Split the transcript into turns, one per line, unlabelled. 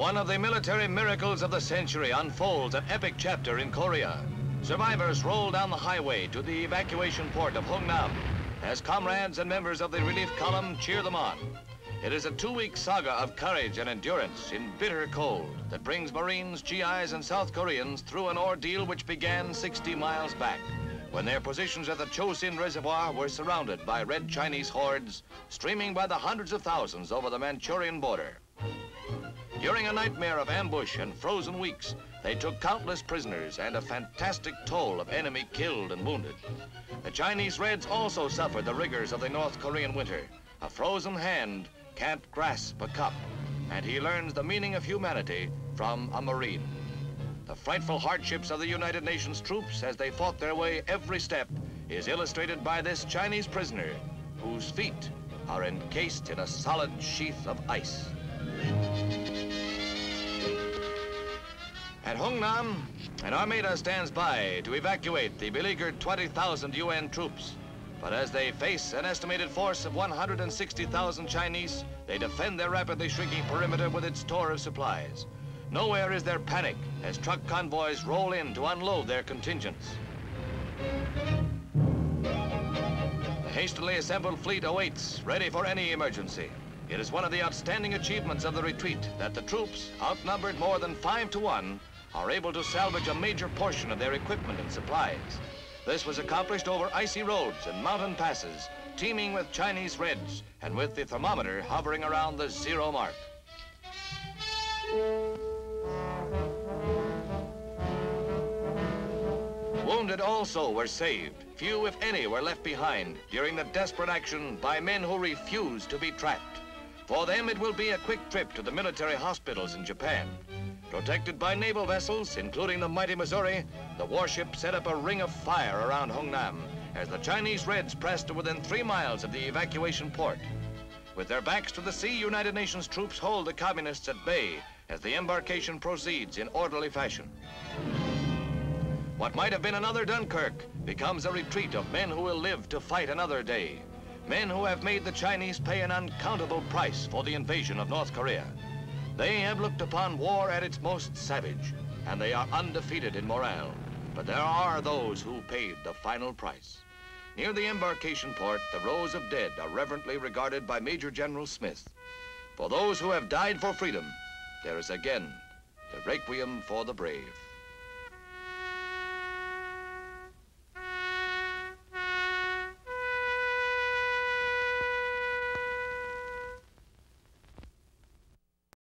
One of the military miracles of the century unfolds an epic chapter in Korea. Survivors roll down the highway to the evacuation port of Hungnam as comrades and members of the relief column cheer them on. It is a 2-week saga of courage and endurance in bitter cold that brings Marines, GIs, and South Koreans through an ordeal which began 60 miles back, when their positions at the Chosin Reservoir were surrounded by red Chinese hordes streaming by the hundreds of thousands over the Manchurian border. During a nightmare of ambush and frozen weeks, they took countless prisoners and a fantastic toll of enemy killed and wounded. The Chinese Reds also suffered the rigors of the North Korean winter. A frozen hand can't grasp a cup, and he learns the meaning of humanity from a Marine. The frightful hardships of the United Nations troops as they fought their way every step is illustrated by this Chinese prisoner whose feet are encased in a solid sheath of ice. At Hungnam, an armada stands by to evacuate the beleaguered 20,000 UN troops. But as they face an estimated force of 160,000 Chinese, they defend their rapidly shrinking perimeter with its store of supplies. Nowhere is there panic as truck convoys roll in to unload their contingents. The hastily assembled fleet awaits, ready for any emergency. It is one of the outstanding achievements of the retreat that the troops, outnumbered more than 5 to 1, are able to salvage a major portion of their equipment and supplies. This was accomplished over icy roads and mountain passes, teeming with Chinese Reds, and with the thermometer hovering around the 0 mark. Wounded also were saved. Few, if any, were left behind during the desperate action by men who refused to be trapped. For them, it will be a quick trip to the military hospitals in Japan. Protected by naval vessels, including the mighty Missouri, the warship set up a ring of fire around Hungnam as the Chinese Reds pressed to within 3 miles of the evacuation port. With their backs to the sea, United Nations troops hold the communists at bay as the embarkation proceeds in orderly fashion. What might have been another Dunkirk becomes a retreat of men who will live to fight another day. Men who have made the Chinese pay an uncountable price for the invasion of North Korea. They have looked upon war at its most savage, and they are undefeated in morale. But there are those who paid the final price. Near the embarkation port, the rows of dead are reverently regarded by Major General Smith. For those who have died for freedom, there is again the requiem for the brave.